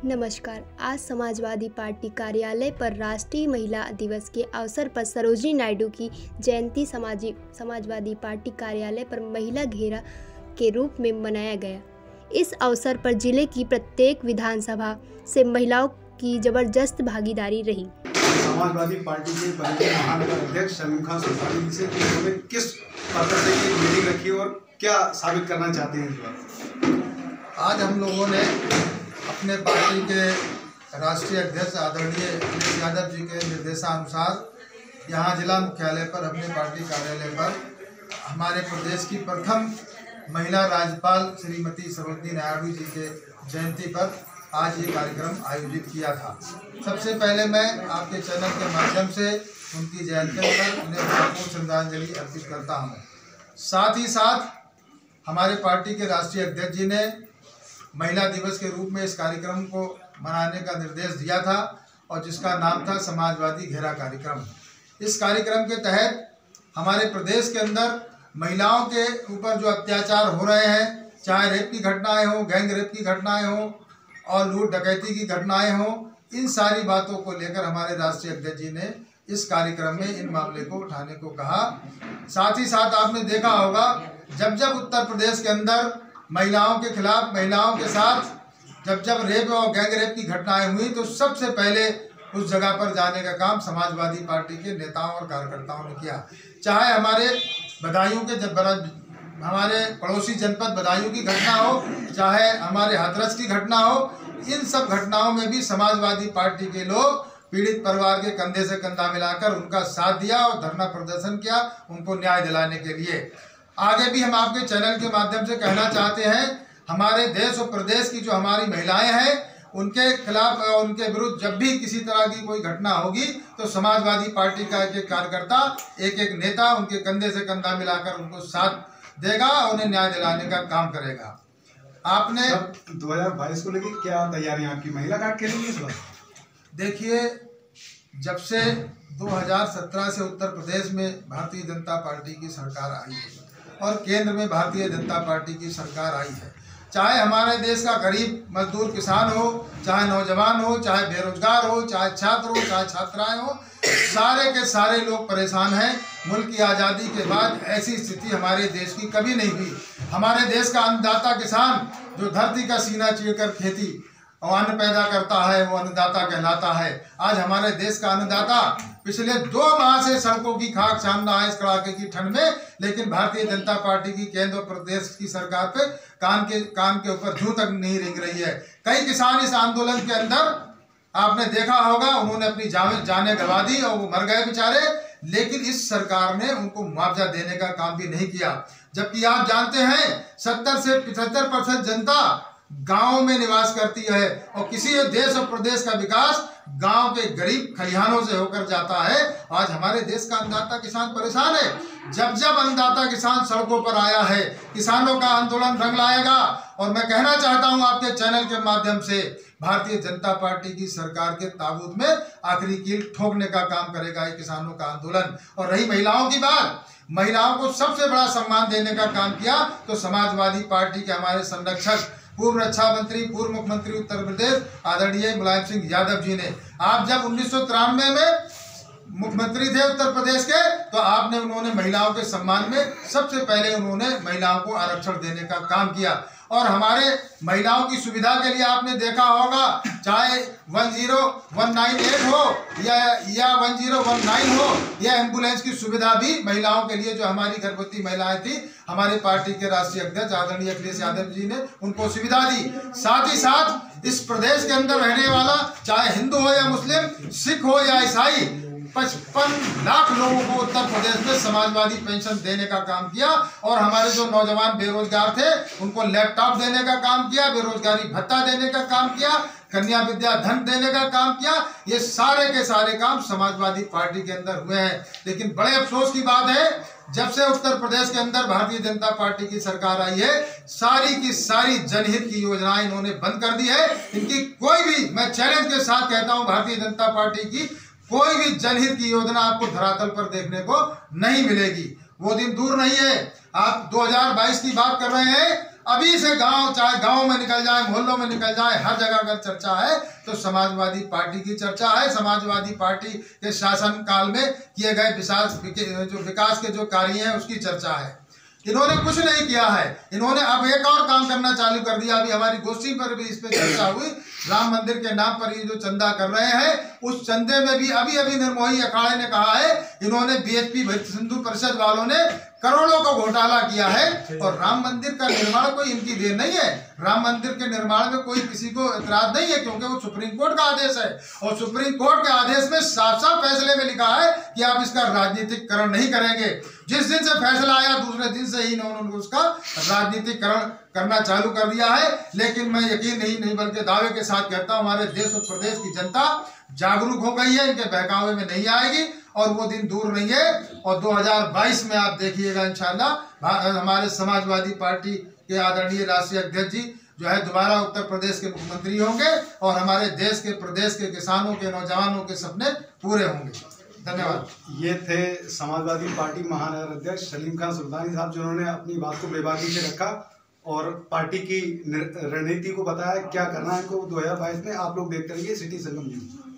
नमस्कार। आज समाजवादी पार्टी कार्यालय पर राष्ट्रीय महिला दिवस के अवसर पर सरोजिनी नायडू की जयंती समाजवादी पार्टी कार्यालय पर महिला घेरा के रूप में मनाया गया। इस अवसर पर जिले की प्रत्येक विधानसभा से महिलाओं की जबरदस्त भागीदारी रही। समाजवादी पार्टी के महानगर अध्यक्ष शमीम खान सुल्तानी जी से उन्होंने किस पर्पस से ये मीटिंग रखी और क्या साबित करना चाहते हैं इस बार? आज हम लोगों ने अपने पार्टी के राष्ट्रीय अध्यक्ष आदरणीय अखिलेश यादव जी के निर्देशानुसार यहाँ जिला मुख्यालय पर अपने पार्टी कार्यालय पर हमारे प्रदेश की प्रथम महिला राज्यपाल श्रीमती सरोजिनी नायडू जी के जयंती पर आज ये कार्यक्रम आयोजित किया था। सबसे पहले मैं आपके चैनल के माध्यम से उनकी जयंती पर उन्हें भरपूर श्रद्धांजलि अर्पित करता हूँ। साथ ही साथ हमारे पार्टी के राष्ट्रीय अध्यक्ष जी ने महिला दिवस के रूप में इस कार्यक्रम को मनाने का निर्देश दिया था और जिसका नाम था समाजवादी घेरा कार्यक्रम। इस कार्यक्रम के तहत हमारे प्रदेश के अंदर महिलाओं के ऊपर जो अत्याचार हो रहे हैं, चाहे रेप की घटनाएं हों, गैंग रेप की घटनाएं हों और लूट डकैती की घटनाएं हों, इन सारी बातों को लेकर हमारे राष्ट्रीय अध्यक्ष जी ने इस कार्यक्रम में इन मामले को उठाने को कहा। साथ ही साथ आपने देखा होगा जब जब उत्तर प्रदेश के अंदर महिलाओं के खिलाफ, महिलाओं के साथ जब रेप और गैंग रेप की घटनाएं हुई तो सबसे पहले उस जगह पर जाने का काम समाजवादी पार्टी के नेताओं और कार्यकर्ताओं ने किया। चाहे हमारे बदायूं के हमारे पड़ोसी जनपद बदायूं की घटना हो, चाहे हमारे हाथरस की घटना हो, इन सब घटनाओं में भी समाजवादी पार्टी के लोग पीड़ित परिवार के कंधे से कंधा मिलाकर उनका साथ दिया और धरना प्रदर्शन किया उनको न्याय दिलाने के लिए। आगे भी हम आपके चैनल के माध्यम से कहना चाहते हैं, हमारे देश और प्रदेश की जो हमारी महिलाएं हैं उनके खिलाफ और उनके विरुद्ध जब भी किसी तरह की कोई घटना होगी तो समाजवादी पार्टी का एक कार्यकर्ता, एक नेता उनके कंधे से कंधा मिलाकर उनको साथ देगा और उन्हें न्याय दिलाने का काम करेगा। आपने 2022 को लेकर क्या तैयारियां आपकी महिला कार्ड के लिए इस बार? देखिए, जब से 2017 से उत्तर प्रदेश में भारतीय जनता पार्टी की सरकार आई है और केंद्र में भारतीय जनता पार्टी की सरकार आई है, चाहे हमारे देश का गरीब मजदूर किसान हो, चाहे नौजवान हो, चाहे बेरोजगार हो, चाहे छात्र हो, चाहे छात्राएं हो, सारे के सारे लोग परेशान हैं। मुल्क की आज़ादी के बाद ऐसी स्थिति हमारे देश की कभी नहीं हुई। हमारे देश का अन्नदाता किसान जो धरती का सीना चीरकर खेती और अन्न पैदा करता है वो अन्नदाता कहलाता है। आज हमारे देश का अन्नदाता पिछले 2 माह से सड़कों की खाक छान रहा है इस कड़ाके की ठंड में, लेकिन भारतीय जनता पार्टी की केंद्र और प्रदेश की सरकार पे कान के ऊपर जूं तक नहीं रेंग रही है। कई किसान इस आंदोलन के अंदर आपने देखा होगा उन्होंने अपनी जानें गंवा दी और वो मर गए बेचारे, लेकिन इस सरकार ने उनको मुआवजा देने का काम भी नहीं किया। जबकि आप जानते हैं 70 से 75% जनता गांव में निवास करती है और किसी देश और प्रदेश का विकास गांव के गरीब खलिहानों से होकर जाता है। आज हमारे देश का अन्नदाता किसान परेशान है। जब जब अन्नदाता किसान सड़कों पर आया है, किसानों का आंदोलन रंग लाएगा। और मैं कहना चाहता हूं आपके चैनल के माध्यम से, भारतीय जनता पार्टी की सरकार के ताबूत में आखिरी कील ठोकने का काम करेगा ये किसानों का आंदोलन। और रही महिलाओं की बात, महिलाओं को सबसे बड़ा सम्मान देने का काम किया तो समाजवादी पार्टी के हमारे संरक्षक, पूर्व रक्षा मंत्री, पूर्व मुख्यमंत्री उत्तर प्रदेश आदरणीय मुलायम सिंह यादव जी ने, आप जब 1993 में मुख्यमंत्री थे उत्तर प्रदेश के, तो उन्होंने महिलाओं के सम्मान में सबसे पहले उन्होंने महिलाओं को आरक्षण देने का काम किया। और हमारे महिलाओं की सुविधा के लिए आपने देखा होगा, चाहे 10198 हो या 1019 हो, यह एम्बुलेंस की सुविधा भी महिलाओं के लिए, जो हमारी गर्भवती महिलाएं थी, हमारी पार्टी के राष्ट्रीय अध्यक्ष आदरणीय अखिलेश यादव जी ने उनको सुविधा दी। साथ ही साथ इस प्रदेश के अंदर रहने वाला, चाहे हिंदू हो या मुस्लिम, सिख हो या ईसाई, 55 लाख लोगों को उत्तर प्रदेश में समाजवादी पेंशन देने का काम किया। और हमारे जो नौजवान बेरोजगार थे उनको लैपटॉप देने का काम किया, बेरोजगारी भत्ता देने का काम किया, कन्या विद्या धन देने का काम किया। ये सारे के सारे काम समाजवादी पार्टी के अंदर हुए हैं। लेकिन बड़े अफसोस की बात है, जब से उत्तर प्रदेश के अंदर भारतीय जनता पार्टी की सरकार आई है, सारी की सारी जनहित की योजनाएं इन्होंने बंद कर दी है। इनकी कोई भी, मैं चैलेंज के साथ कहता हूं, भारतीय जनता पार्टी की कोई भी जनहित की योजना आपको धरातल पर देखने को नहीं मिलेगी। वो दिन दूर नहीं है। आप 2022 की बात कर रहे हैं, अभी से गांव, चाहे गांव में निकल जाए, मोहल्लों में निकल जाए, हर जगह अगर चर्चा है तो समाजवादी पार्टी की चर्चा है। समाजवादी पार्टी के शासन काल में किए गए विकास के जो कार्य हैं उसकी चर्चा है। इन्होंने कुछ नहीं किया है, इन्होंने अब एक और काम करना चालू कर दिया। अभी हमारी गोष्ठी पर भी इस पे चर्चा हुई। राम मंदिर के नाम पर ये जो चंदा कर रहे हैं, उस चंदे में भी अभी निर्मोही अखाड़े ने कहा है, इन्होंने बीएचपी हिंदू परिषद वालों ने करोड़ों का घोटाला किया है। और राम मंदिर का निर्माण कोई इनकी देन नहीं है। राम मंदिर के निर्माण में कोई किसी को इतराज नहीं है, क्योंकि वो सुप्रीम कोर्ट का आदेश है। और सुप्रीम कोर्ट के आदेश में साफ साफ फैसले में लिखा है कि आप इसका राजनीतिकरण नहीं करेंगे। जिस दिन से फैसला आया दूसरे दिन से ही इन्होंने उसका राजनीतिकरण करना चालू कर दिया है। लेकिन मैं यकीन नहीं बल्कि दावे के साथ कहता हूँ, हमारे देश और प्रदेश की जनता जागरूक हो गई है, इनके बहकावे में नहीं आएगी और वो दिन दूर नहीं है। और 2022 में आप देखिएगा इंशाल्लाह हमारे समाजवादी पार्टी के आदरणीय राष्ट्रीय अध्यक्ष जी जो है दोबारा उत्तर प्रदेश के मुख्यमंत्री होंगे और हमारे देश के, प्रदेश के किसानों के, नौजवानों के सपने पूरे होंगे। धन्यवाद। ये थे समाजवादी पार्टी महानगर अध्यक्ष सलीम खान सुल्तानी साहब, जिन्होंने अपनी बात को बेबाकी से रखा और पार्टी की रणनीति को बताया क्या करना है इनको 2022 में। आप लोग देखते रहिए सिटी संगम न्यूज।